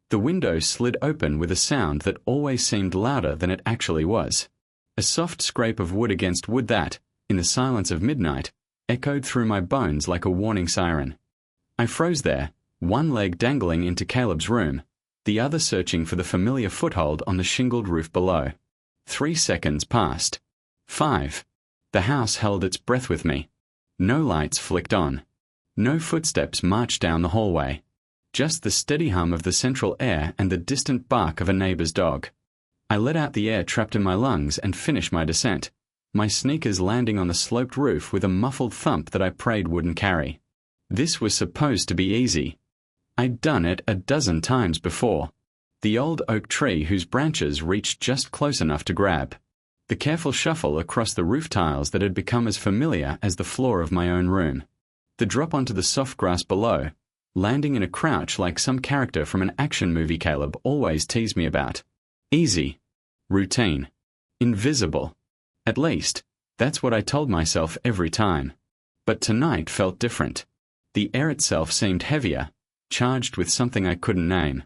The window slid open with a sound that always seemed louder than it actually was. A soft scrape of wood against wood that, in the silence of midnight, echoed through my bones like a warning siren. I froze there, one leg dangling into Caleb's room, the other searching for the familiar foothold on the shingled roof below. 3 seconds passed. 5. The house held its breath with me. No lights flicked on. No footsteps marched down the hallway. Just the steady hum of the central air and the distant bark of a neighbor's dog. I let out the air trapped in my lungs and finished my descent, my sneakers landing on the sloped roof with a muffled thump that I prayed wouldn't carry. This was supposed to be easy. I'd done it a dozen times before. The old oak tree whose branches reached just close enough to grab. The careful shuffle across the roof tiles that had become as familiar as the floor of my own room. The drop onto the soft grass below, landing in a crouch like some character from an action movie Caleb always teased me about. Easy. Routine. Invisible. At least, that's what I told myself every time. But tonight felt different. The air itself seemed heavier, charged with something I couldn't name.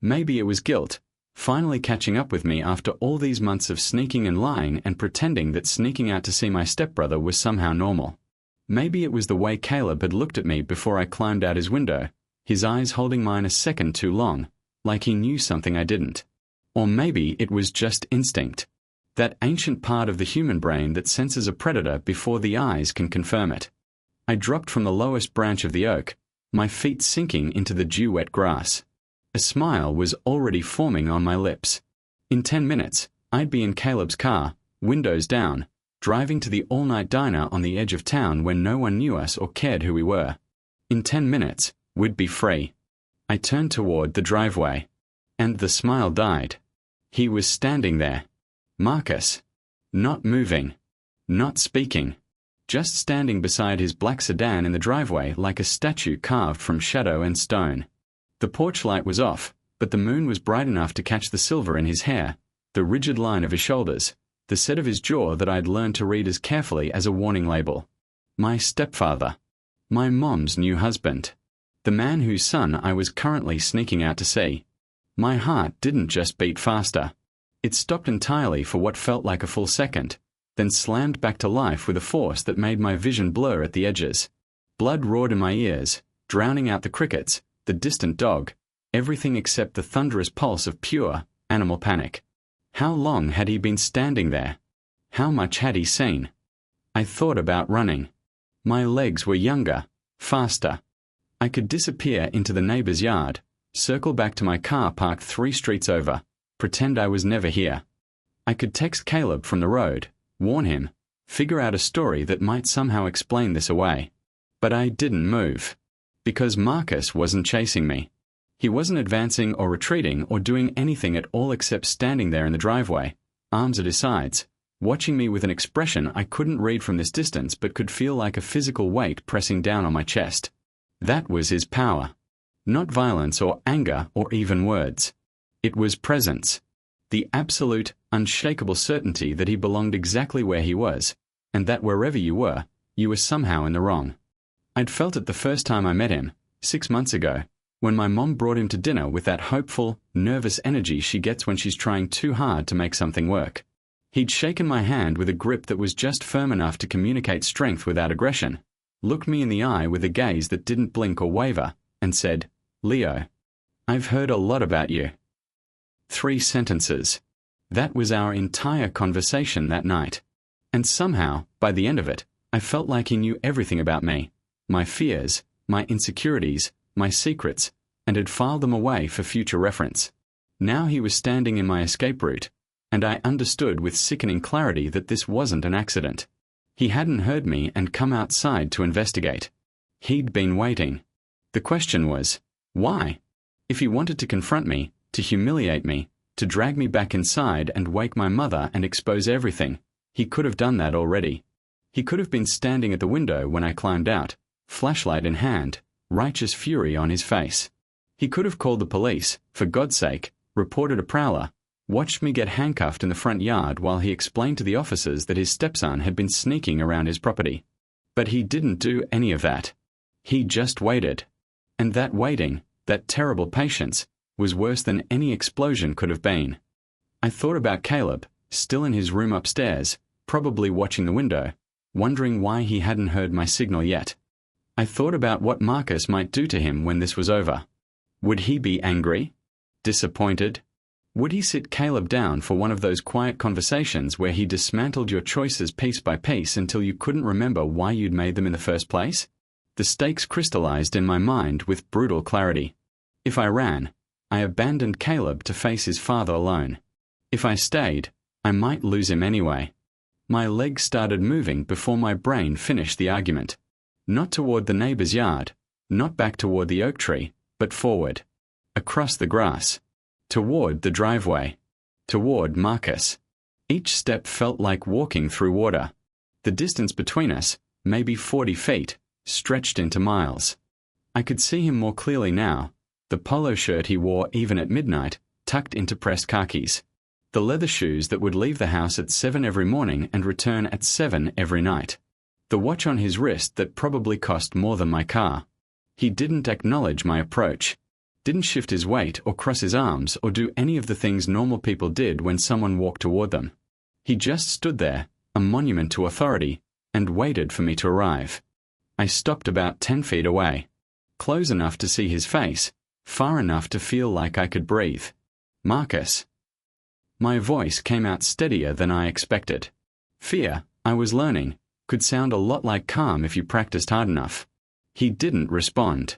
Maybe it was guilt, finally catching up with me after all these months of sneaking and lying and pretending that sneaking out to see my stepbrother was somehow normal. Maybe it was the way Caleb had looked at me before I climbed out his window, his eyes holding mine a second too long, like he knew something I didn't. Or maybe it was just instinct. That ancient part of the human brain that senses a predator before the eyes can confirm it. I dropped from the lowest branch of the oak, my feet sinking into the dew-wet grass. A smile was already forming on my lips. In 10 minutes, I'd be in Caleb's car, windows down, driving to the all-night diner on the edge of town where no one knew us or cared who we were. In 10 minutes, we'd be free. I turned toward the driveway. And the smile died. He was standing there. Marcus. Not moving. Not speaking. Just standing beside his black sedan in the driveway like a statue carved from shadow and stone. The porch light was off, but the moon was bright enough to catch the silver in his hair, the rigid line of his shoulders, the set of his jaw that I'd learned to read as carefully as a warning label. My stepfather. My mom's new husband. The man whose son I was currently sneaking out to see. My heart didn't just beat faster. It stopped entirely for what felt like a full second, then slammed back to life with a force that made my vision blur at the edges. Blood roared in my ears, drowning out the crickets, the distant dog, everything except the thunderous pulse of pure, animal panic. How long had he been standing there? How much had he seen? I thought about running. My legs were younger, faster. I could disappear into the neighbor's yard, circle back to my car parked 3 streets over, pretend I was never here. I could text Caleb from the road, warn him, figure out a story that might somehow explain this away. But I didn't move. Because Marcus wasn't chasing me. He wasn't advancing or retreating or doing anything at all except standing there in the driveway, arms at his sides, watching me with an expression I couldn't read from this distance but could feel like a physical weight pressing down on my chest. That was his power. Not violence or anger or even words. It was presence. The absolute, unshakable certainty that he belonged exactly where he was, and that wherever you were somehow in the wrong. I'd felt it the first time I met him, 6 months ago, when my mom brought him to dinner with that hopeful, nervous energy she gets when she's trying too hard to make something work. He'd shaken my hand with a grip that was just firm enough to communicate strength without aggression, looked me in the eye with a gaze that didn't blink or waver, and said, "Leo, I've heard a lot about you." 3 sentences. That was our entire conversation that night. And somehow, by the end of it, I felt like he knew everything about me, my fears, my insecurities, my secrets, and had filed them away for future reference. Now he was standing in my escape route, and I understood with sickening clarity that this wasn't an accident. He hadn't heard me and come outside to investigate. He'd been waiting. The question was, why? If he wanted to confront me, to humiliate me, to drag me back inside and wake my mother and expose everything, he could have done that already. He could have been standing at the window when I climbed out, flashlight in hand, righteous fury on his face. He could have called the police, for God's sake, reported a prowler, watched me get handcuffed in the front yard while he explained to the officers that his stepson had been sneaking around his property. But he didn't do any of that. He just waited. And that waiting, that terrible patience, was worse than any explosion could have been. I thought about Caleb, still in his room upstairs, probably watching the window, wondering why he hadn't heard my signal yet. I thought about what Marcus might do to him when this was over. Would he be angry? Disappointed? Would he sit Caleb down for one of those quiet conversations where he dismantled your choices piece by piece until you couldn't remember why you'd made them in the first place? The stakes crystallized in my mind with brutal clarity. If I ran, I abandoned Caleb to face his father alone. If I stayed, I might lose him anyway. My legs started moving before my brain finished the argument. Not toward the neighbor's yard, not back toward the oak tree, but forward. Across the grass. Toward the driveway. Toward Marcus. Each step felt like walking through water. The distance between us, maybe 40 feet, stretched into miles. I could see him more clearly now, the polo shirt he wore even at midnight, tucked into pressed khakis. The leather shoes that would leave the house at 7 every morning and return at 7 every night. The watch on his wrist that probably cost more than my car. He didn't acknowledge my approach. Didn't shift his weight or cross his arms or do any of the things normal people did when someone walked toward them. He just stood there, a monument to authority, and waited for me to arrive. I stopped about 10 feet away. Close enough to see his face, far enough to feel like I could breathe. Marcus. My voice came out steadier than I expected. Fear, I was learning, could sound a lot like calm if you practiced hard enough. He didn't respond.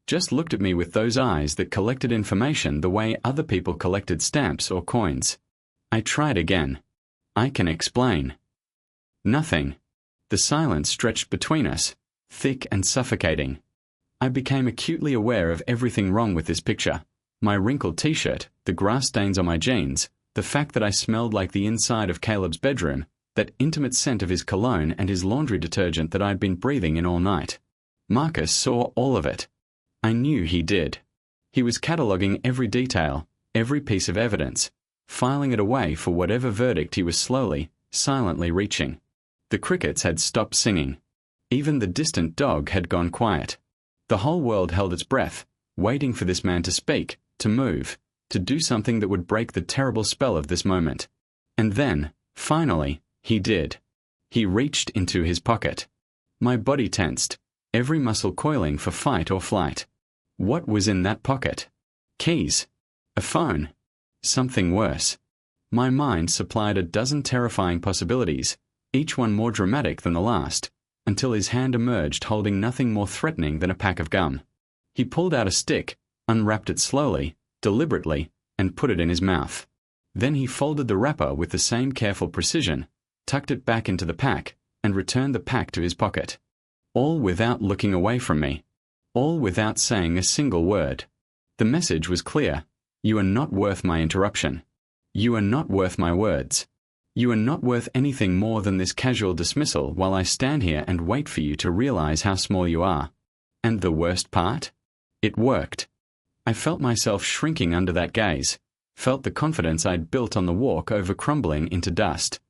Just looked at me with those eyes that collected information the way other people collected stamps or coins. I tried again. I can explain. Nothing. The silence stretched between us, thick and suffocating. I became acutely aware of everything wrong with this picture. My wrinkled t-shirt, the grass stains on my jeans, the fact that I smelled like the inside of Caleb's bedroom, that intimate scent of his cologne and his laundry detergent that I'd been breathing in all night. Marcus saw all of it. I knew he did. He was cataloguing every detail, every piece of evidence, filing it away for whatever verdict he was slowly, silently reaching. The crickets had stopped singing. Even the distant dog had gone quiet. The whole world held its breath, waiting for this man to speak, to move, to do something that would break the terrible spell of this moment. And then, finally, he did. He reached into his pocket. My body tensed, every muscle coiling for fight or flight. What was in that pocket? Keys. A phone. Something worse. My mind supplied a dozen terrifying possibilities, each one more dramatic than the last, until his hand emerged holding nothing more threatening than a pack of gum. He pulled out a stick, unwrapped it slowly, deliberately, and put it in his mouth. Then he folded the wrapper with the same careful precision, tucked it back into the pack, and returned the pack to his pocket. All without looking away from me. All without saying a single word. The message was clear. You are not worth my interruption. You are not worth my words. You are not worth anything more than this casual dismissal while I stand here and wait for you to realize how small you are. And the worst part? It worked. I felt myself shrinking under that gaze, felt the confidence I'd built on the walk over crumbling into dust.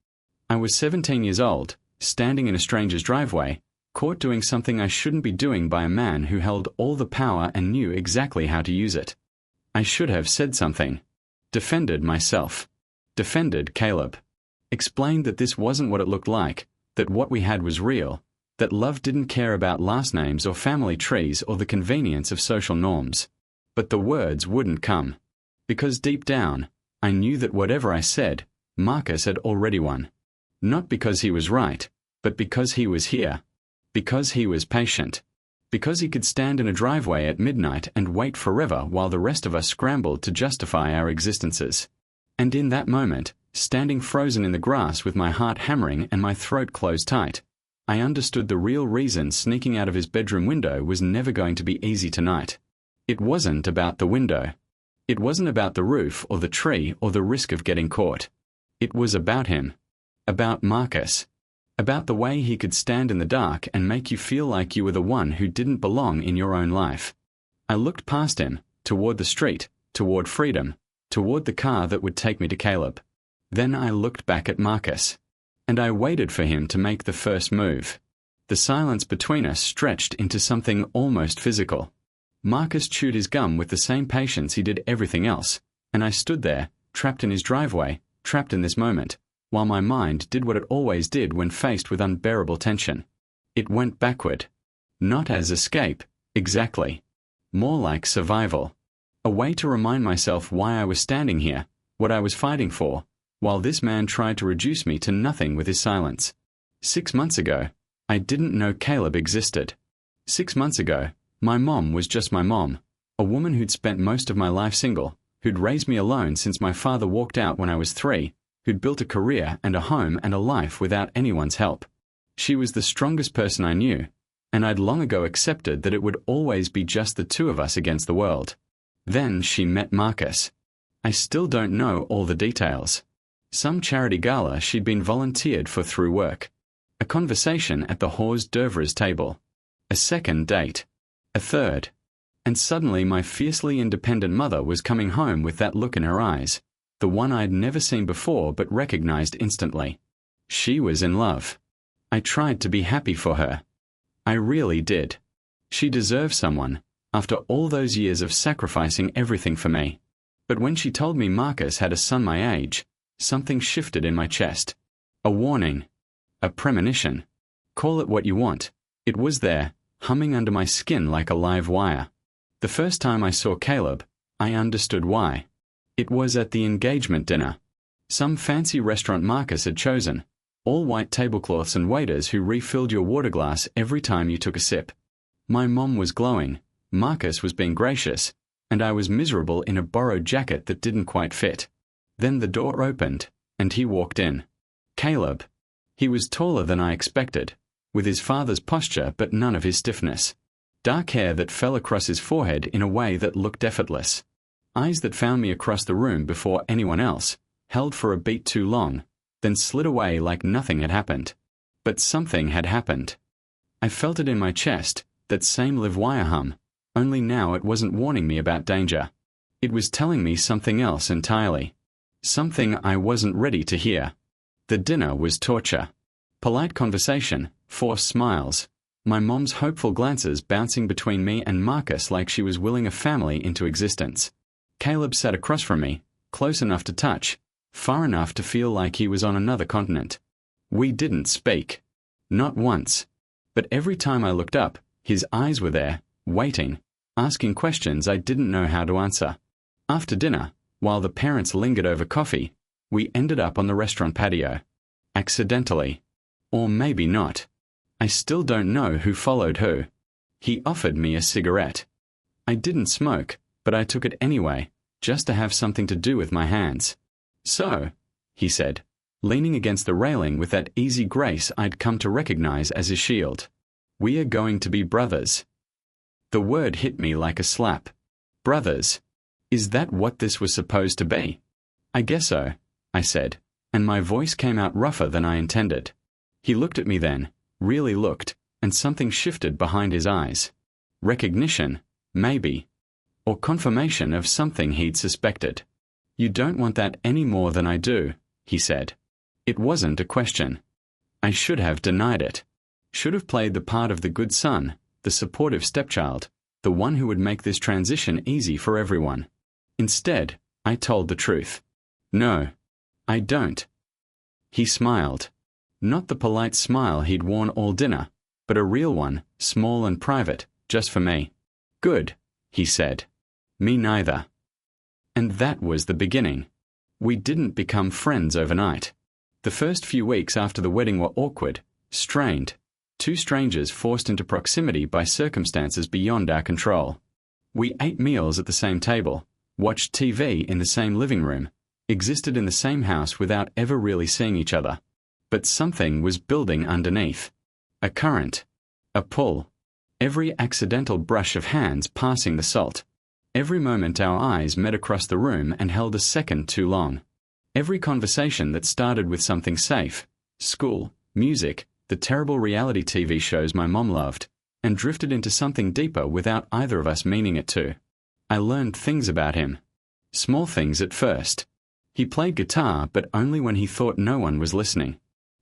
I was 17 years old, standing in a stranger's driveway, caught doing something I shouldn't be doing by a man who held all the power and knew exactly how to use it. I should have said something. Defended myself. Defended Caleb. Explained that this wasn't what it looked like, that what we had was real, that love didn't care about last names or family trees or the convenience of social norms. But the words wouldn't come. Because deep down, I knew that whatever I said, Marcus had already won. Not because he was right, but because he was here. Because he was patient. Because he could stand in a driveway at midnight and wait forever while the rest of us scrambled to justify our existences. And in that moment, standing frozen in the grass with my heart hammering and my throat closed tight, I understood the real reason sneaking out of his bedroom window was never going to be easy tonight. It wasn't about the window. It wasn't about the roof or the tree or the risk of getting caught. It was about him. About Marcus. About the way he could stand in the dark and make you feel like you were the one who didn't belong in your own life. I looked past him, toward the street, toward freedom, toward the car that would take me to Caleb. Then I looked back at Marcus. And I waited for him to make the first move. The silence between us stretched into something almost physical. Marcus chewed his gum with the same patience he did everything else, and I stood there, trapped in his driveway, trapped in this moment, while my mind did what it always did when faced with unbearable tension. It went backward. Not as escape, exactly. More like survival. A way to remind myself why I was standing here, what I was fighting for, while this man tried to reduce me to nothing with his silence. 6 months ago, I didn't know Caleb existed. 6 months ago, my mom was just my mom, a woman who'd spent most of my life single, who'd raised me alone since my father walked out when I was 3, who'd built a career and a home and a life without anyone's help. She was the strongest person I knew, and I'd long ago accepted that it would always be just the two of us against the world. Then she met Marcus. I still don't know all the details. Some charity gala she'd been volunteered for through work. A conversation at the hors d'oeuvres table. A second date. A third. And suddenly my fiercely independent mother was coming home with that look in her eyes, the one I'd never seen before but recognized instantly. She was in love. I tried to be happy for her. I really did. She deserved someone, after all those years of sacrificing everything for me. But when she told me Marcus had a son my age, something shifted in my chest. A warning. A premonition. Call it what you want. It was there, humming under my skin like a live wire. The first time I saw Caleb, I understood why. It was at the engagement dinner. Some fancy restaurant Marcus had chosen. All white tablecloths and waiters who refilled your water glass every time you took a sip. My mom was glowing, Marcus was being gracious, and I was miserable in a borrowed jacket that didn't quite fit. Then the door opened, and he walked in. Caleb. He was taller than I expected, with his father's posture but none of his stiffness. Dark hair that fell across his forehead in a way that looked effortless. Eyes that found me across the room before anyone else, held for a beat too long, then slid away like nothing had happened. But something had happened. I felt it in my chest, that same live wire hum, only now it wasn't warning me about danger. It was telling me something else entirely. Something I wasn't ready to hear. The dinner was torture. Polite conversation, forced smiles, my mom's hopeful glances bouncing between me and Marcus like she was willing a family into existence. Caleb sat across from me, close enough to touch, far enough to feel like he was on another continent. We didn't speak. Not once. But every time I looked up, his eyes were there, waiting, asking questions I didn't know how to answer. After dinner, while the parents lingered over coffee, we ended up on the restaurant patio. Accidentally. Or maybe not. I still don't know who followed who. He offered me a cigarette. I didn't smoke, but I took it anyway, just to have something to do with my hands. So, he said, leaning against the railing with that easy grace I'd come to recognize as his shield. We are going to be brothers. The word hit me like a slap. Brothers. Is that what this was supposed to be? I guess so, I said, and my voice came out rougher than I intended. He looked at me then, really looked, and something shifted behind his eyes. Recognition, maybe. Or confirmation of something he'd suspected. You don't want that any more than I do, he said. It wasn't a question. I should have denied it. Should have played the part of the good son, the supportive stepchild, the one who would make this transition easy for everyone. Instead, I told the truth. No, I don't. He smiled. Not the polite smile he'd worn all dinner, but a real one, small and private, just for me. Good, he said. Me neither. And that was the beginning. We didn't become friends overnight. The first few weeks after the wedding were awkward, strained. Two strangers forced into proximity by circumstances beyond our control. We ate meals at the same table, watched TV in the same living room, existed in the same house without ever really seeing each other. But something was building underneath. A current. A pull. Every accidental brush of hands passing the salt. Every moment our eyes met across the room and held a second too long. Every conversation that started with something safe, school, music, the terrible reality TV shows my mom loved, and drifted into something deeper without either of us meaning it to. I learned things about him. Small things at first. He played guitar, but only when he thought no one was listening.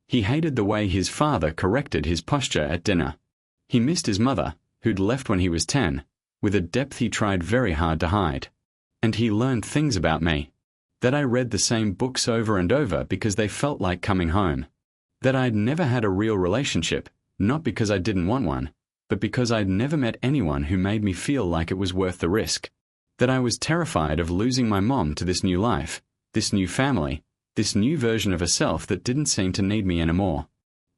He hated the way his father corrected his posture at dinner. He missed his mother, who'd left when he was 10, with a depth he tried very hard to hide. And he learned things about me. That I read the same books over and over because they felt like coming home. That I'd never had a real relationship, not because I didn't want one, but because I'd never met anyone who made me feel like it was worth the risk. That I was terrified of losing my mom to this new life, this new family, this new version of herself that didn't seem to need me anymore.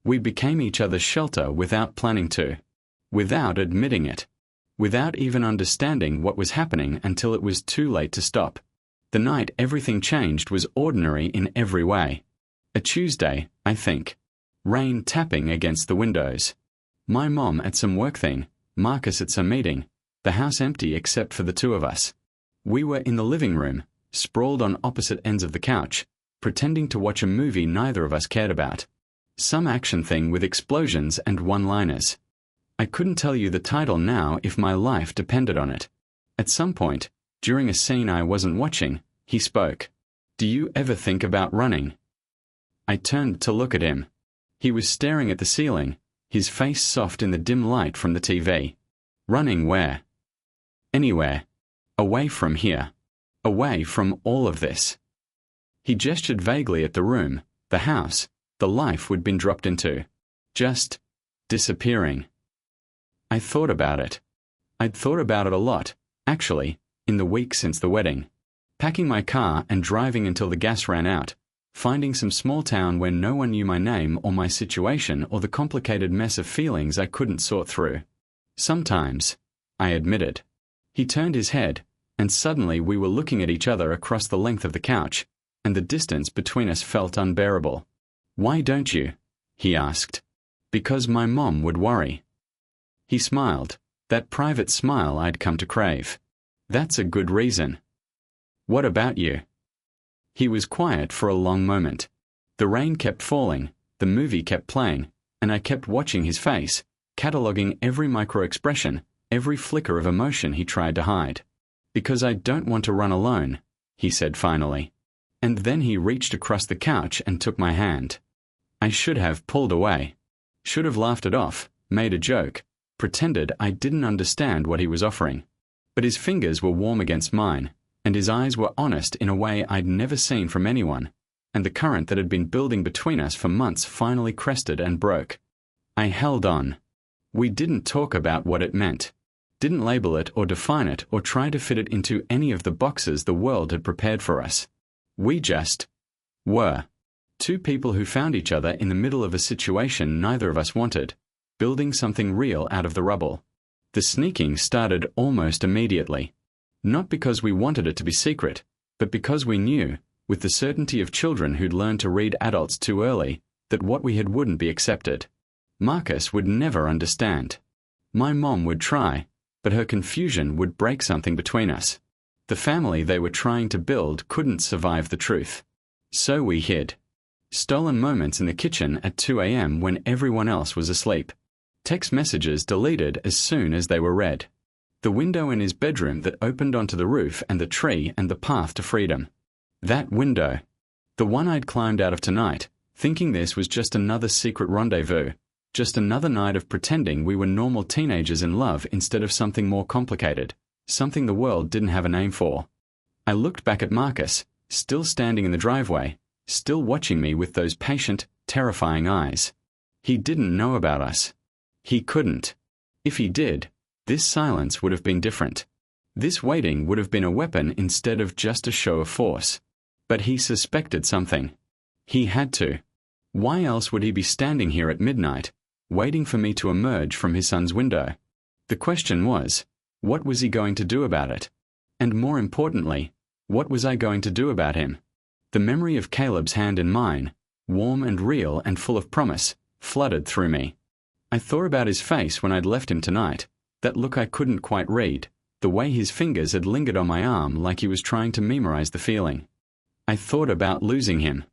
We became each other's shelter without planning to, without admitting it, without even understanding what was happening until it was too late to stop. The night everything changed was ordinary in every way. A Tuesday, I think. Rain tapping against the windows. My mom at some work thing, Marcus at some meeting, the house empty except for the two of us. We were in the living room, sprawled on opposite ends of the couch, pretending to watch a movie neither of us cared about. Some action thing with explosions and one-liners. I couldn't tell you the title now if my life depended on it. At some point, during a scene I wasn't watching, he spoke. "Do you ever think about running?" I turned to look at him. He was staring at the ceiling, his face soft in the dim light from the TV. Running where? Anywhere. Away from here. Away from all of this. He gestured vaguely at the room, the house, the life we'd been dropped into. Just disappearing. I thought about it. I'd thought about it a lot, actually, in the week since the wedding. Packing my car and driving until the gas ran out, finding some small town where no one knew my name or my situation or the complicated mess of feelings I couldn't sort through. Sometimes, I admitted. He turned his head, and suddenly we were looking at each other across the length of the couch, and the distance between us felt unbearable. "Why don't you?" he asked. "Because my mom would worry." He smiled, that private smile I'd come to crave. "That's a good reason." "What about you?" He was quiet for a long moment. The rain kept falling, the movie kept playing, and I kept watching his face, cataloguing every micro-expression, every flicker of emotion he tried to hide. "Because I don't want to run alone," he said finally. And then he reached across the couch and took my hand. I should have pulled away. Should have laughed it off, made a joke, pretended I didn't understand what he was offering. But his fingers were warm against mine, and his eyes were honest in a way I'd never seen from anyone, and the current that had been building between us for months finally crested and broke. I held on. We didn't talk about what it meant. Didn't label it or define it or try to fit it into any of the boxes the world had prepared for us. We just were. Two people who found each other in the middle of a situation neither of us wanted, building something real out of the rubble. The sneaking started almost immediately. Not because we wanted it to be secret, but because we knew, with the certainty of children who'd learned to read adults too early, that what we had wouldn't be accepted. Marcus would never understand. My mom would try, but her confusion would break something between us. The family they were trying to build couldn't survive the truth. So we hid. Stolen moments in the kitchen at 2 a.m. when everyone else was asleep. Text messages deleted as soon as they were read. The window in his bedroom that opened onto the roof and the tree and the path to freedom. That window. The one I'd climbed out of tonight, thinking this was just another secret rendezvous, just another night of pretending we were normal teenagers in love instead of something more complicated, something the world didn't have a name for. I looked back at Marcus, still standing in the driveway, still watching me with those patient, terrifying eyes. He didn't know about us. He couldn't. If he did, this silence would have been different. This waiting would have been a weapon instead of just a show of force. But he suspected something. He had to. Why else would he be standing here at midnight, waiting for me to emerge from his son's window? The question was, what was he going to do about it? And more importantly, what was I going to do about him? The memory of Caleb's hand in mine, warm and real and full of promise, flooded through me. I thought about his face when I'd left him tonight, that look I couldn't quite read, the way his fingers had lingered on my arm like he was trying to memorize the feeling. I thought about losing him.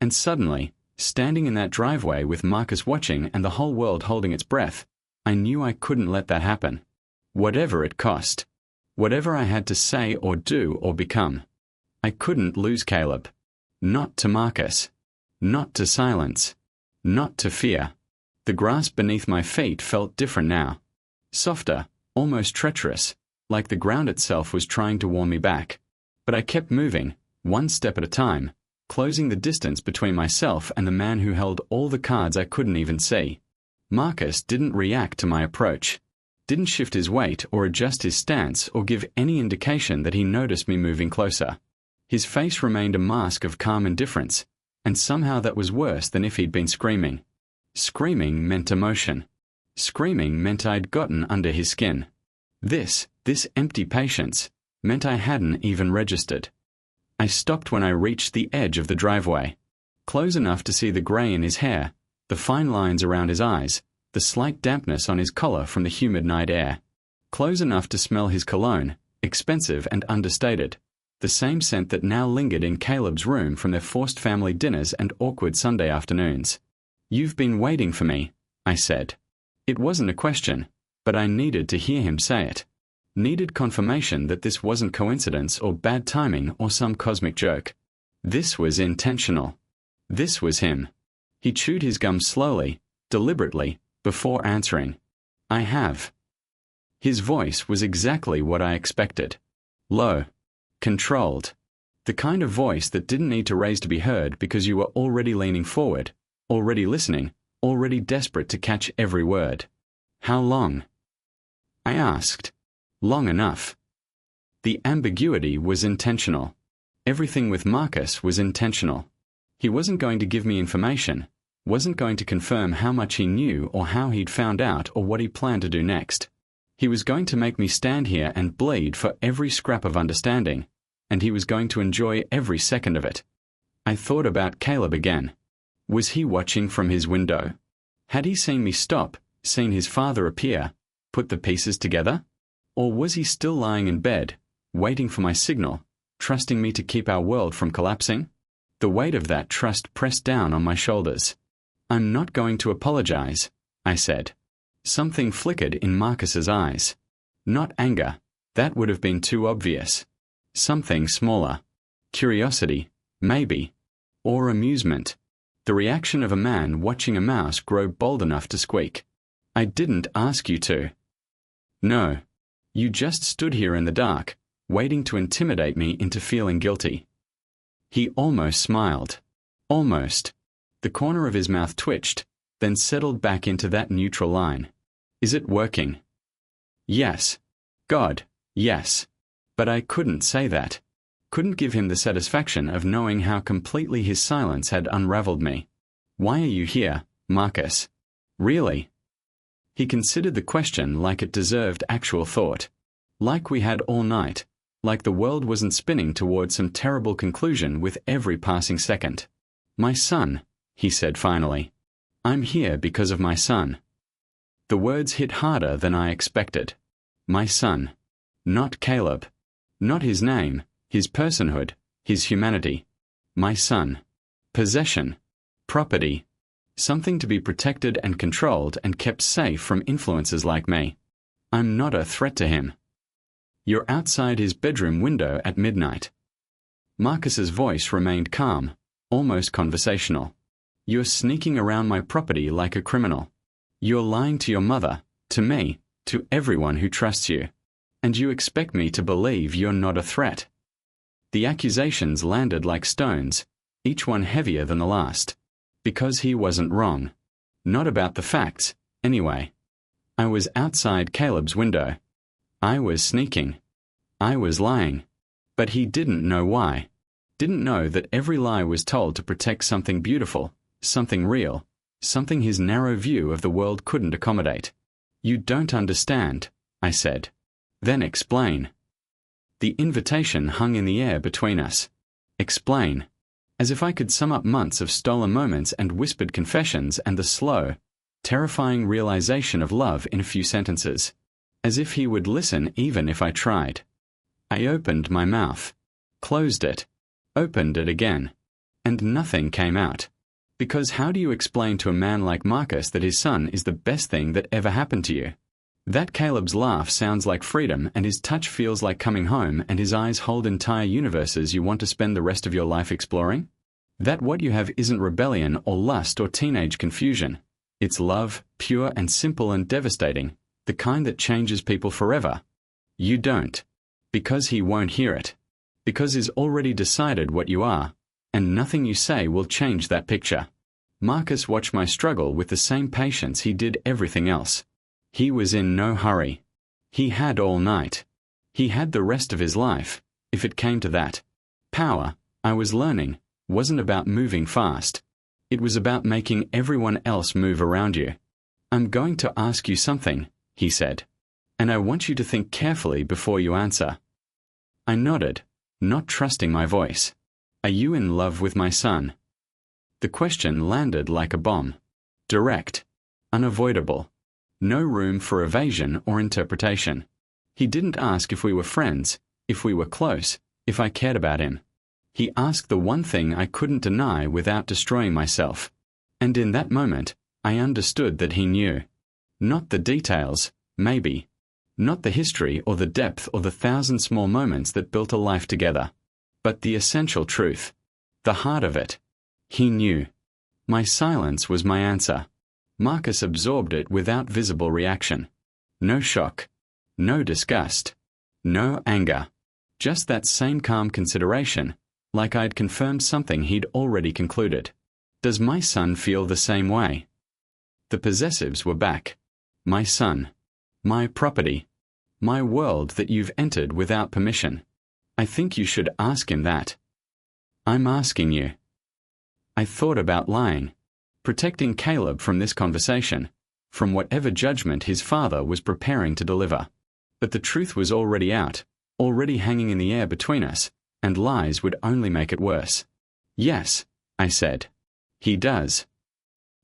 And suddenly, standing in that driveway with Marcus watching and the whole world holding its breath, I knew I couldn't let that happen. Whatever it cost. Whatever I had to say or do or become. I couldn't lose Caleb. Not to Marcus. Not to silence. Not to fear. The grass beneath my feet felt different now. Softer, almost treacherous, like the ground itself was trying to warn me back. But I kept moving, one step at a time, closing the distance between myself and the man who held all the cards I couldn't even see. Marcus didn't react to my approach, didn't shift his weight or adjust his stance or give any indication that he noticed me moving closer. His face remained a mask of calm indifference, and somehow that was worse than if he'd been screaming. Screaming meant emotion. Screaming meant I'd gotten under his skin. This empty patience, meant I hadn't even registered. I stopped when I reached the edge of the driveway, close enough to see the grey in his hair, the fine lines around his eyes, the slight dampness on his collar from the humid night air. Close enough to smell his cologne, expensive and understated, the same scent that now lingered in Caleb's room from their forced family dinners and awkward Sunday afternoons. "You've been waiting for me," I said. It wasn't a question, but I needed to hear him say it. Needed confirmation that this wasn't coincidence or bad timing or some cosmic joke. This was intentional. This was him. He chewed his gum slowly, deliberately, before answering. "I have." His voice was exactly what I expected. Low. Controlled. The kind of voice that didn't need to raise to be heard because you were already leaning forward, already listening, already desperate to catch every word. "How long?" I asked. "Long enough." The ambiguity was intentional. Everything with Marcus was intentional. He wasn't going to give me information, wasn't going to confirm how much he knew or how he'd found out or what he planned to do next. He was going to make me stand here and bleed for every scrap of understanding, and he was going to enjoy every second of it. I thought about Caleb again. Was he watching from his window? Had he seen me stop, seen his father appear, put the pieces together? Or was he still lying in bed, waiting for my signal, trusting me to keep our world from collapsing? The weight of that trust pressed down on my shoulders. "I'm not going to apologize," I said. Something flickered in Marcus's eyes. Not anger, that would have been too obvious. Something smaller. Curiosity, maybe. Or amusement. The reaction of a man watching a mouse grow bold enough to squeak. "I didn't ask you to." "No. You just stood here in the dark, waiting to intimidate me into feeling guilty." He almost smiled. Almost. The corner of his mouth twitched, then settled back into that neutral line. "Is it working?" "Yes. God, yes." But I couldn't say that. Couldn't give him the satisfaction of knowing how completely his silence had unraveled me. "Why are you here, Marcus?" "Really?" He considered the question like it deserved actual thought. Like we had all night. Like the world wasn't spinning towards some terrible conclusion with every passing second. "My son," he said finally. "I'm here because of my son." The words hit harder than I expected. My son. Not Caleb. Not his name, his personhood, his humanity. My son. Possession. Property. Something to be protected and controlled and kept safe from influences like me. I'm not a threat to him. "You're outside his bedroom window at midnight." Marcus's voice remained calm, almost conversational. "You're sneaking around my property like a criminal. You're lying to your mother, to me, to everyone who trusts you. And you expect me to believe you're not a threat." The accusations landed like stones, each one heavier than the last. Because he wasn't wrong. Not about the facts, anyway. I was outside Caleb's window. I was sneaking. I was lying. But he didn't know why. Didn't know that every lie was told to protect something beautiful, something real, something his narrow view of the world couldn't accommodate. "You don't understand," I said. "Then explain." The invitation hung in the air between us. Explain. As if I could sum up months of stolen moments and whispered confessions and the slow, terrifying realization of love in a few sentences. As if he would listen even if I tried. I opened my mouth. Closed it. Opened it again. And nothing came out. Because how do you explain to a man like Marcus that his son is the best thing that ever happened to you? That Caleb's laugh sounds like freedom and his touch feels like coming home and his eyes hold entire universes you want to spend the rest of your life exploring? That what you have isn't rebellion or lust or teenage confusion. It's love, pure and simple and devastating, the kind that changes people forever. You don't. Because he won't hear it. Because he's already decided what you are, and nothing you say will change that picture. Marcus watched my struggle with the same patience he did everything else. He was in no hurry. He had all night. He had the rest of his life, if it came to that. Power, I was learning, wasn't about moving fast. It was about making everyone else move around you. I'm going to ask you something, he said. And I want you to think carefully before you answer. I nodded, not trusting my voice. Are you in love with my son? The question landed like a bomb. Direct. Unavoidable. No room for evasion or interpretation. He didn't ask if we were friends, if we were close, if I cared about him. He asked the one thing I couldn't deny without destroying myself. And in that moment, I understood that he knew. Not the details, maybe. Not the history or the depth or the thousand small moments that built a life together. But the essential truth. The heart of it. He knew. My silence was my answer. Marcus absorbed it without visible reaction. No shock. No disgust. No anger. Just that same calm consideration, like I'd confirmed something he'd already concluded. Does my son feel the same way? The possessives were back. My son. My property. My world that you've entered without permission. I think you should ask him that. I'm asking you. I thought about lying. Protecting Caleb from this conversation, from whatever judgment his father was preparing to deliver. But the truth was already out, already hanging in the air between us, and lies would only make it worse. Yes, I said. He does.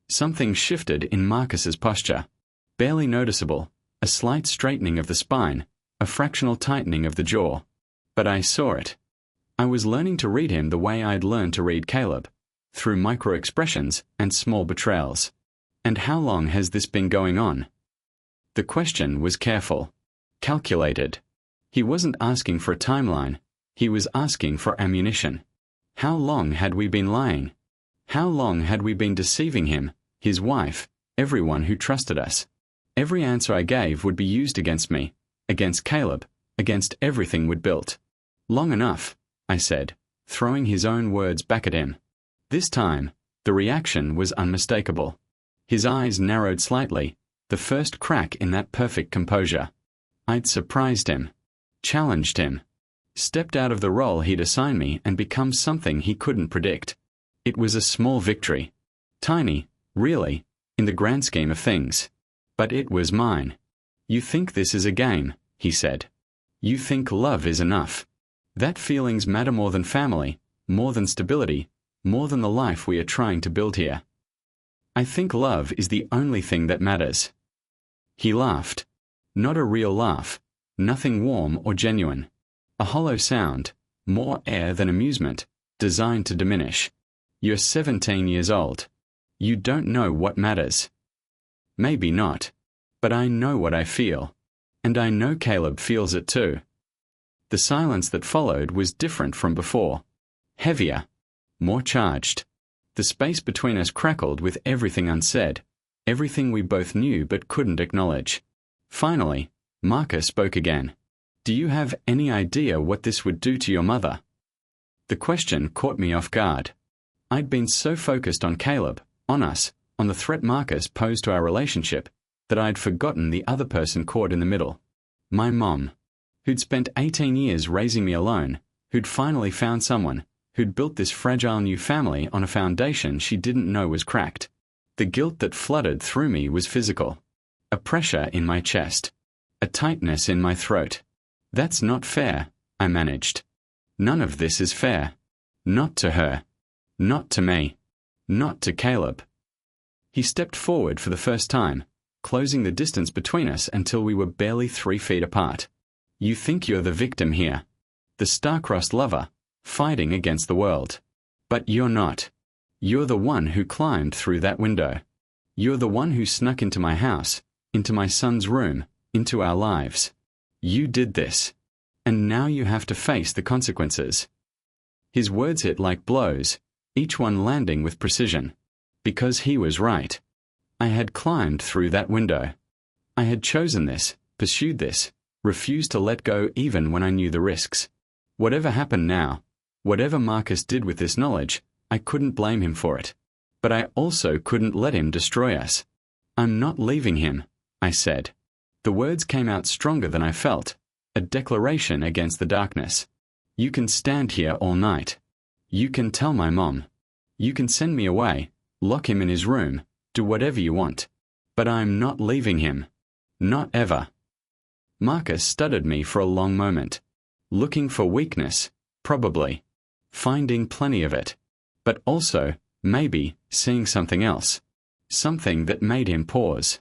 Something shifted in Marcus's posture. Barely noticeable, a slight straightening of the spine, a fractional tightening of the jaw. But I saw it. I was learning to read him the way I'd learned to read Caleb, through micro-expressions and small betrayals. And how long has this been going on? The question was careful, calculated. He wasn't asking for a timeline, he was asking for ammunition. How long had we been lying? How long had we been deceiving him, his wife, everyone who trusted us? Every answer I gave would be used against me, against Caleb, against everything we'd built. Long enough, I said, throwing his own words back at him. This time, the reaction was unmistakable. His eyes narrowed slightly, the first crack in that perfect composure. I'd surprised him, challenged him, stepped out of the role he'd assigned me and become something he couldn't predict. It was a small victory. Tiny, really, in the grand scheme of things. But it was mine. You think this is a game, he said. You think love is enough. That feelings matter more than family, more than stability, more than the life we are trying to build here. I think love is the only thing that matters. He laughed. Not a real laugh, nothing warm or genuine. A hollow sound, more air than amusement, designed to diminish. You're 17 years old. You don't know what matters. Maybe not. But I know what I feel. And I know Caleb feels it too. The silence that followed was different from before. Heavier. More charged. The space between us crackled with everything unsaid, everything we both knew but couldn't acknowledge. Finally, Marcus spoke again. Do you have any idea what this would do to your mother? The question caught me off guard. I'd been so focused on Caleb, on us, on the threat Marcus posed to our relationship, that I'd forgotten the other person caught in the middle. My mom, who'd spent 18 years raising me alone, who'd finally found someone, who'd built this fragile new family on a foundation she didn't know was cracked. The guilt that flooded through me was physical. A pressure in my chest. A tightness in my throat. That's not fair, I managed. None of this is fair. Not to her. Not to me. Not to Caleb. He stepped forward for the first time, closing the distance between us until we were barely 3 feet apart. You think you're the victim here. The star-crossed lover, fighting against the world. But you're not. You're the one who climbed through that window. You're the one who snuck into my house, into my son's room, into our lives. You did this. And now you have to face the consequences. His words hit like blows, each one landing with precision. Because he was right. I had climbed through that window. I had chosen this, pursued this, refused to let go even when I knew the risks. Whatever happened now, whatever Marcus did with this knowledge, I couldn't blame him for it. But I also couldn't let him destroy us. "I'm not leaving him," I said. The words came out stronger than I felt, a declaration against the darkness. "You can stand here all night. You can tell my mom. You can send me away, lock him in his room, do whatever you want. But I'm not leaving him. Not ever." Marcus studied me for a long moment. Looking for weakness, probably. Finding plenty of it. But also, maybe, seeing something else. Something that made him pause.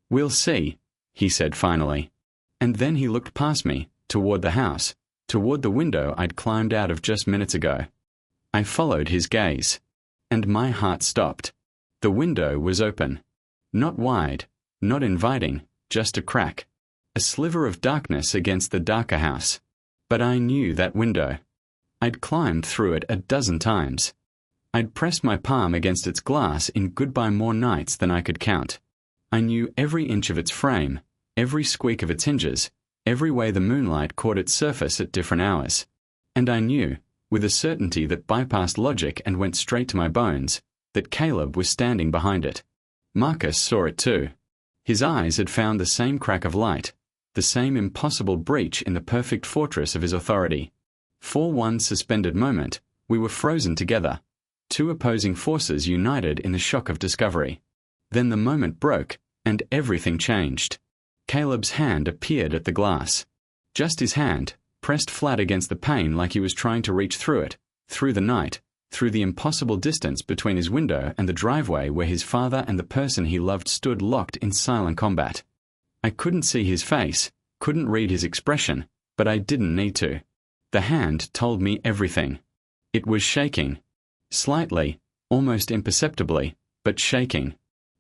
"We'll see," he said finally. And then he looked past me, toward the house, toward the window I'd climbed out of just minutes ago. I followed his gaze. And my heart stopped. The window was open. Not wide, not inviting, just a crack. A sliver of darkness against the darker house. But I knew that window. I'd climbed through it a dozen times. I'd pressed my palm against its glass in goodbye more nights than I could count. I knew every inch of its frame, every squeak of its hinges, every way the moonlight caught its surface at different hours. And I knew, with a certainty that bypassed logic and went straight to my bones, that Caleb was standing behind it. Marcus saw it too. His eyes had found the same crack of light, the same impossible breach in the perfect fortress of his authority. For one suspended moment, we were frozen together, two opposing forces united in the shock of discovery. Then the moment broke, and everything changed. Caleb's hand appeared at the glass. Just his hand, pressed flat against the pane like he was trying to reach through it, through the night, through the impossible distance between his window and the driveway where his father and the person he loved stood locked in silent combat. I couldn't see his face, couldn't read his expression, but I didn't need to. The hand told me everything. It was shaking. Slightly, almost imperceptibly, but shaking.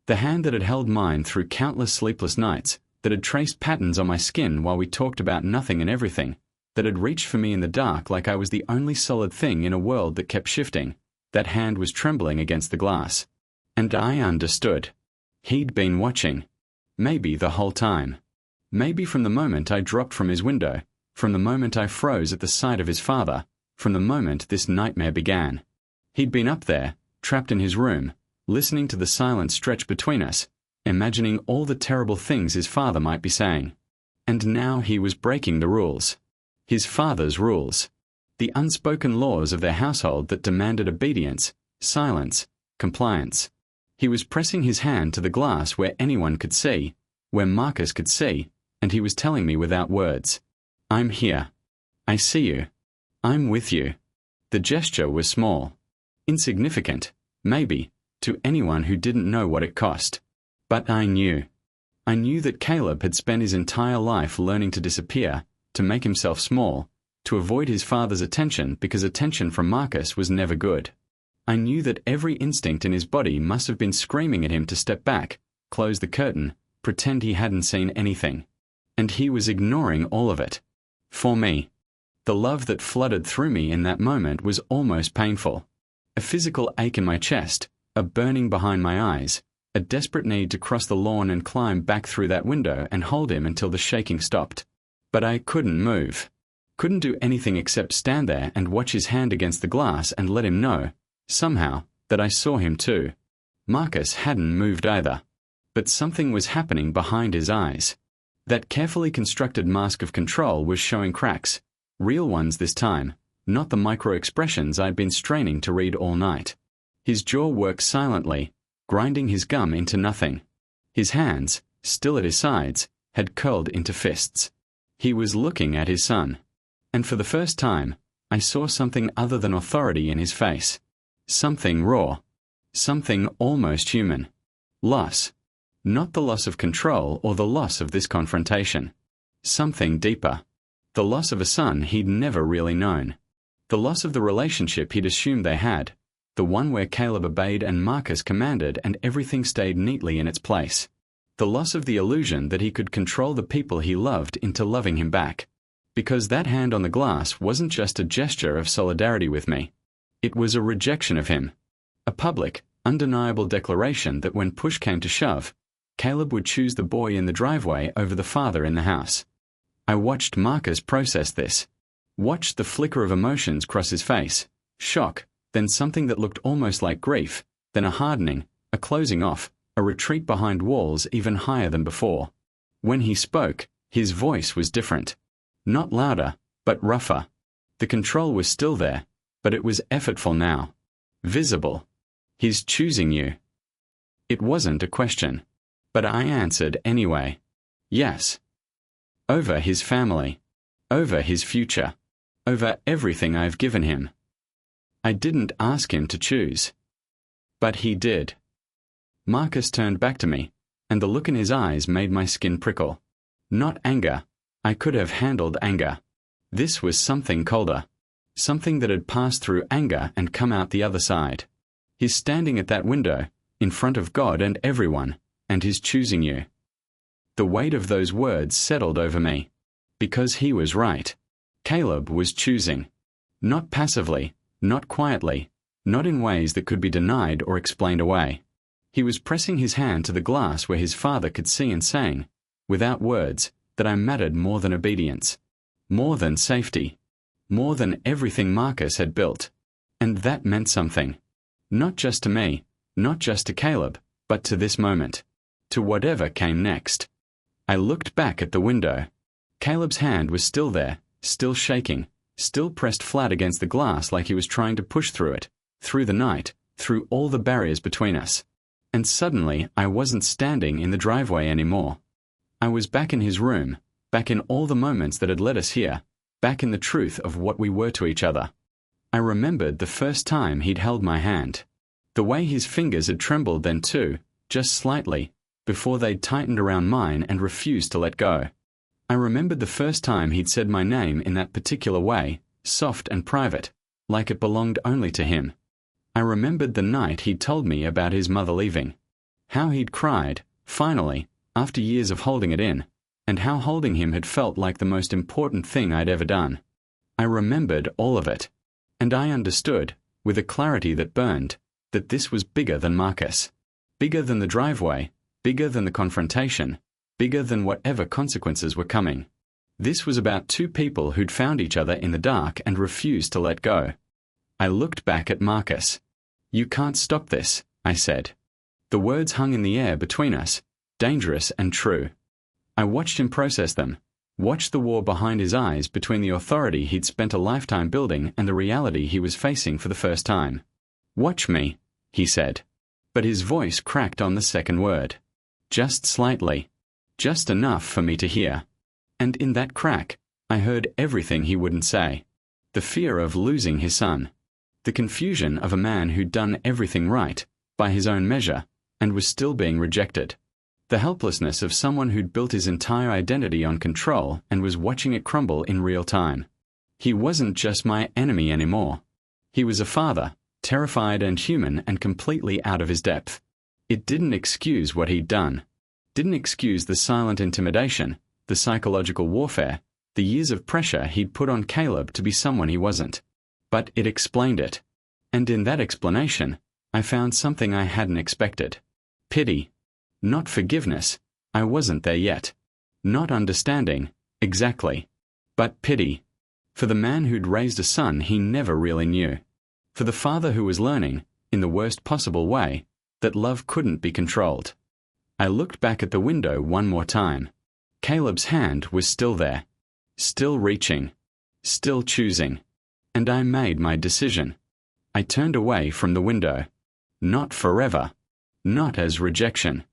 The hand that had held mine through countless sleepless nights, that had traced patterns on my skin while we talked about nothing and everything, that had reached for me in the dark like I was the only solid thing in a world that kept shifting, that hand was trembling against the glass. And I understood. He'd been watching. Maybe the whole time. Maybe from the moment I dropped from his window, from the moment I froze at the sight of his father, from the moment this nightmare began. He'd been up there, trapped in his room, listening to the silence stretch between us, imagining all the terrible things his father might be saying. And now he was breaking the rules. His father's rules. The unspoken laws of their household that demanded obedience, silence, compliance. He was pressing his hand to the glass where anyone could see, where Marcus could see, and he was telling me without words, "I'm here. I see you. I'm with you." The gesture was small. Insignificant, maybe, to anyone who didn't know what it cost. But I knew. I knew that Caleb had spent his entire life learning to disappear, to make himself small, to avoid his father's attention because attention from Marcus was never good. I knew that every instinct in his body must have been screaming at him to step back, close the curtain, pretend he hadn't seen anything. And he was ignoring all of it. For me. The love that flooded through me in that moment was almost painful. A physical ache in my chest, a burning behind my eyes, a desperate need to cross the lawn and climb back through that window and hold him until the shaking stopped. But I couldn't move. Couldn't do anything except stand there and watch his hand against the glass and let him know, somehow, that I saw him too. Marcus hadn't moved either. But something was happening behind his eyes. That carefully constructed mask of control was showing cracks, real ones this time, not the micro-expressions I'd been straining to read all night. His jaw worked silently, grinding his gum into nothing. His hands, still at his sides, had curled into fists. He was looking at his son. And for the first time, I saw something other than authority in his face. Something raw. Something almost human. Loss. Not the loss of control or the loss of this confrontation. Something deeper. The loss of a son he'd never really known. The loss of the relationship he'd assumed they had. The one where Caleb obeyed and Marcus commanded and everything stayed neatly in its place. The loss of the illusion that he could control the people he loved into loving him back. Because that hand on the glass wasn't just a gesture of solidarity with me. It was a rejection of him. A public, undeniable declaration that when push came to shove, Caleb would choose the boy in the driveway over the father in the house. I watched Marcus process this. Watched the flicker of emotions cross his face. Shock, then something that looked almost like grief, then a hardening, a closing off, a retreat behind walls even higher than before. When he spoke, his voice was different. Not louder, but rougher. The control was still there, but it was effortful now. Visible. He's choosing you. It wasn't a question. But I answered anyway. Yes. Over his family. Over his future. Over everything I've given him. I didn't ask him to choose. But he did. Marcus turned back to me, and the look in his eyes made my skin prickle. Not anger. I could have handled anger. This was something colder. Something that had passed through anger and come out the other side. He's standing at that window, in front of God and everyone, and he's choosing you. The weight of those words settled over me. Because he was right. Caleb was choosing. Not passively, not quietly, not in ways that could be denied or explained away. He was pressing his hand to the glass where his father could see and saying, without words, that I mattered more than obedience, more than safety, more than everything Marcus had built. And that meant something. Not just to me, not just to Caleb, but to this moment, to whatever came next. I looked back at the window. Caleb's hand was still there, still shaking, still pressed flat against the glass like he was trying to push through it, through the night, through all the barriers between us. And suddenly I wasn't standing in the driveway anymore. I was back in his room, back in all the moments that had led us here, back in the truth of what we were to each other. I remembered the first time he'd held my hand. The way his fingers had trembled then too, just slightly, before they'd tightened around mine and refused to let go. I remembered the first time he'd said my name in that particular way, soft and private, like it belonged only to him. I remembered the night he'd told me about his mother leaving. How he'd cried, finally, after years of holding it in, and how holding him had felt like the most important thing I'd ever done. I remembered all of it. And I understood, with a clarity that burned, that this was bigger than Marcus. Bigger than the driveway, bigger than the confrontation, bigger than whatever consequences were coming. This was about two people who'd found each other in the dark and refused to let go. I looked back at Marcus. You can't stop this, I said. The words hung in the air between us, dangerous and true. I watched him process them, watched the war behind his eyes between the authority he'd spent a lifetime building and the reality he was facing for the first time. Watch me, he said. But his voice cracked on the second word. Just slightly. Just enough for me to hear. And in that crack, I heard everything he wouldn't say. The fear of losing his son. The confusion of a man who'd done everything right, by his own measure, and was still being rejected. The helplessness of someone who'd built his entire identity on control and was watching it crumble in real time. He wasn't just my enemy anymore. He was a father, terrified and human and completely out of his depth. It didn't excuse what he'd done. Didn't excuse the silent intimidation, the psychological warfare, the years of pressure he'd put on Caleb to be someone he wasn't. But it explained it. And in that explanation, I found something I hadn't expected. Pity. Not forgiveness. I wasn't there yet. Not understanding, exactly. But pity. For the man who'd raised a son he never really knew. For the father who was learning, in the worst possible way, that love couldn't be controlled. I looked back at the window one more time. Caleb's hand was still there. Still reaching. Still choosing. And I made my decision. I turned away from the window. Not forever. Not as rejection.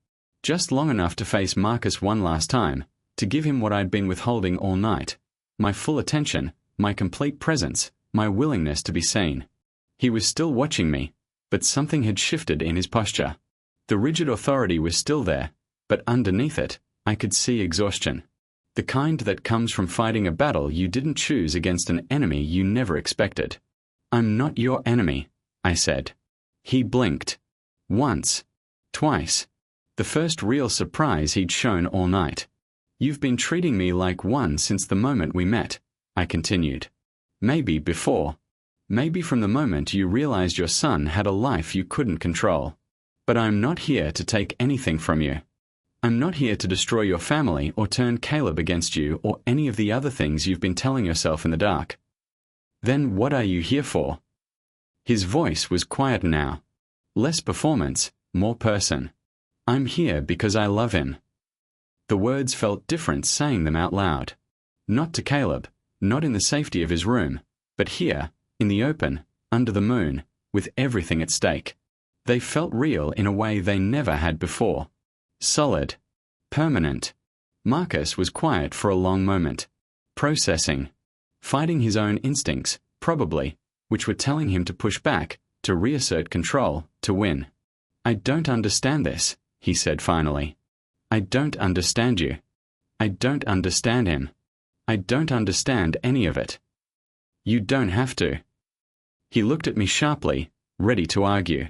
Just long enough to face Marcus one last time, to give him what I'd been withholding all night. My full attention, my complete presence, my willingness to be seen. He was still watching me, but something had shifted in his posture. The rigid authority was still there, but underneath it, I could see exhaustion. The kind that comes from fighting a battle you didn't choose against an enemy you never expected. I'm not your enemy, I said. He blinked. Once. Twice. The first real surprise he'd shown all night. You've been treating me like one since the moment we met, I continued. Maybe before. Maybe from the moment you realized your son had a life you couldn't control. But I'm not here to take anything from you. I'm not here to destroy your family or turn Caleb against you or any of the other things you've been telling yourself in the dark. Then what are you here for? His voice was quieter now. Less performance, more person. I'm here because I love him. The words felt different saying them out loud. Not to Caleb, not in the safety of his room, but here, in the open, under the moon, with everything at stake. They felt real in a way they never had before. Solid. Permanent. Marcus was quiet for a long moment. Processing. Fighting his own instincts, probably, which were telling him to push back, to reassert control, to win. I don't understand this, he said finally. I don't understand you. I don't understand him. I don't understand any of it. You don't have to. He looked at me sharply, ready to argue.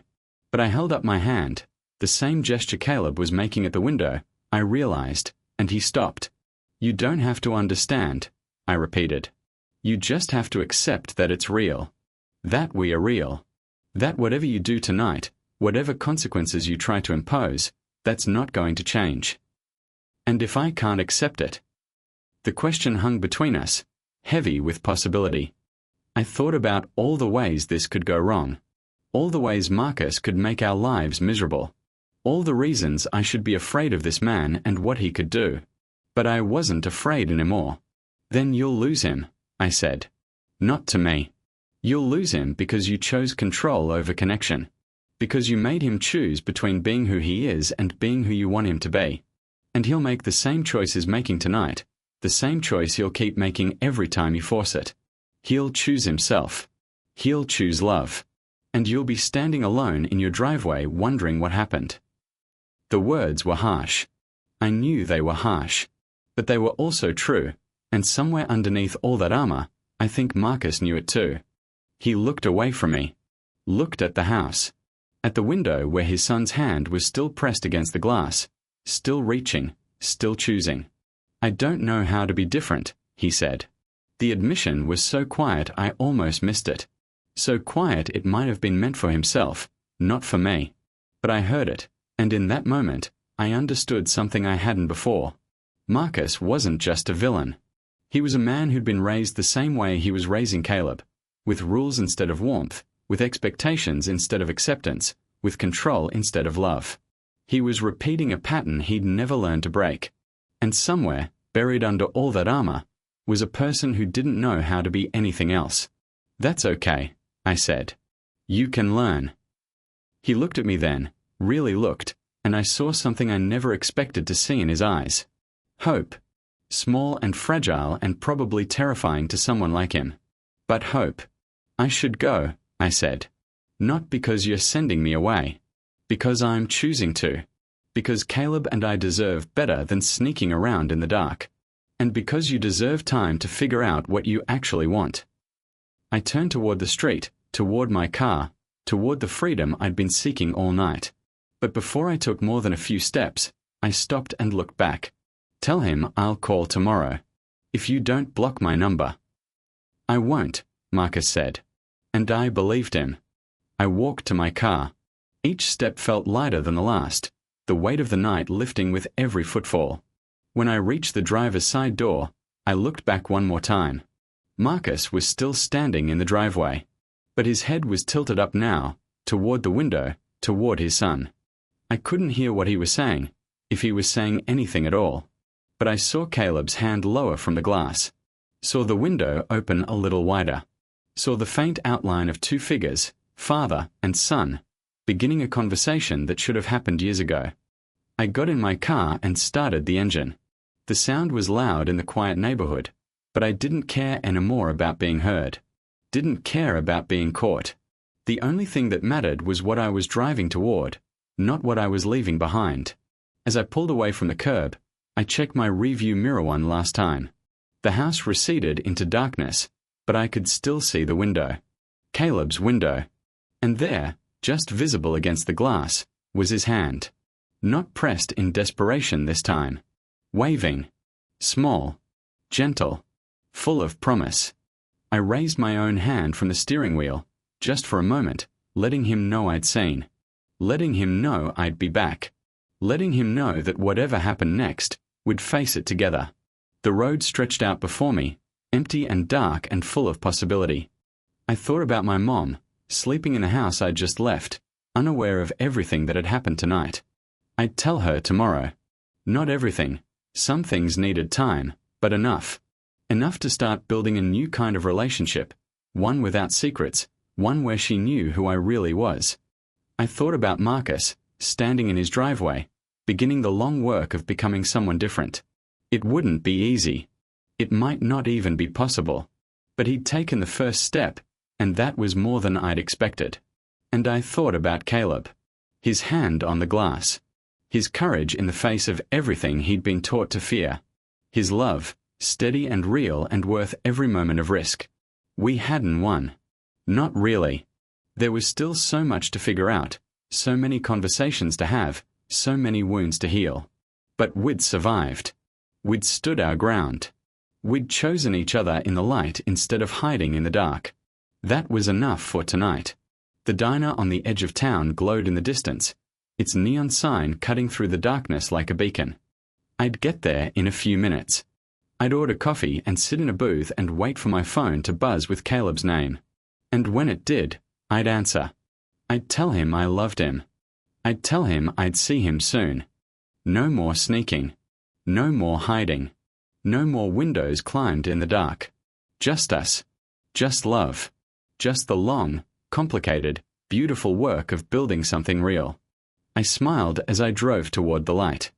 But I held up my hand, the same gesture Caleb was making at the window, I realized, and he stopped. You don't have to understand, I repeated. You just have to accept that it's real. That we are real. That whatever you do tonight, whatever consequences you try to impose, that's not going to change. And if I can't accept it? The question hung between us, heavy with possibility. I thought about all the ways this could go wrong. All the ways Marcus could make our lives miserable. All the reasons I should be afraid of this man and what he could do. But I wasn't afraid anymore. Then you'll lose him, I said. Not to me. You'll lose him because you chose control over connection. Because you made him choose between being who he is and being who you want him to be. And he'll make the same choice he's making tonight, the same choice he'll keep making every time you force it. He'll choose himself. He'll choose love. And you'll be standing alone in your driveway wondering what happened. The words were harsh. I knew they were harsh. But they were also true, and somewhere underneath all that armor, I think Marcus knew it too. He looked away from me. Looked at the house. At the window where his son's hand was still pressed against the glass, still reaching, still choosing. I don't know how to be different, he said. The admission was so quiet I almost missed it. So quiet it might have been meant for himself, not for me. But I heard it, and in that moment, I understood something I hadn't before. Marcus wasn't just a villain. He was a man who'd been raised the same way he was raising Caleb, with rules instead of warmth, with expectations instead of acceptance, with control instead of love. He was repeating a pattern he'd never learned to break. And somewhere, buried under all that armor, was a person who didn't know how to be anything else. That's okay, I said. You can learn. He looked at me then, really looked, and I saw something I never expected to see in his eyes. Hope. Small and fragile and probably terrifying to someone like him. But hope. I should go, I said. Not because you're sending me away. Because I'm choosing to. Because Caleb and I deserve better than sneaking around in the dark. And because you deserve time to figure out what you actually want. I turned toward the street, toward my car, toward the freedom I'd been seeking all night. But before I took more than a few steps, I stopped and looked back. Tell him I'll call tomorrow. If you don't block my number. I won't, Marcus said. And I believed him. I walked to my car. Each step felt lighter than the last, the weight of the night lifting with every footfall. When I reached the driver's side door, I looked back one more time. Marcus was still standing in the driveway, but his head was tilted up now, toward the window, toward his son. I couldn't hear what he was saying, if he was saying anything at all, but I saw Caleb's hand lower from the glass, saw the window open a little wider, saw the faint outline of two figures, father and son, beginning a conversation that should have happened years ago. I got in my car and started the engine. The sound was loud in the quiet neighborhood, but I didn't care anymore about being heard. Didn't care about being caught. The only thing that mattered was what I was driving toward, not what I was leaving behind. As I pulled away from the curb, I checked my rearview mirror one last time. The house receded into darkness, but I could still see the window. Caleb's window. And there, just visible against the glass, was his hand. Not pressed in desperation this time. Waving. Small. Gentle. Full of promise. I raised my own hand from the steering wheel, just for a moment, letting him know I'd seen. Letting him know I'd be back. letting him know that whatever happened next, we'd face it together. The road stretched out before me, empty and dark and full of possibility. I thought about my mom, sleeping in the house I'd just left, unaware of everything that had happened tonight. I'd tell her tomorrow. Not everything. Some things needed time, but enough. Enough to start building a new kind of relationship, one without secrets, one where she knew who I really was. I thought about Marcus, standing in his driveway, beginning the long work of becoming someone different. It wouldn't be easy. It might not even be possible. But he'd taken the first step, and that was more than I'd expected. And I thought about Caleb. His hand on the glass. His courage in the face of everything he'd been taught to fear. His love, steady and real and worth every moment of risk. We hadn't won. Not really. There was still so much to figure out, so many conversations to have, so many wounds to heal. But we'd survived. We'd stood our ground. We'd chosen each other in the light instead of hiding in the dark. That was enough for tonight. The diner on the edge of town glowed in the distance, its neon sign cutting through the darkness like a beacon. I'd get there in a few minutes. I'd order coffee and sit in a booth and wait for my phone to buzz with Caleb's name. And when it did, I'd answer. I'd tell him I loved him. I'd tell him I'd see him soon. No more sneaking. No more hiding. No more windows climbed in the dark. Just us. Just love. Just the long, complicated, beautiful work of building something real. I smiled as I drove toward the light.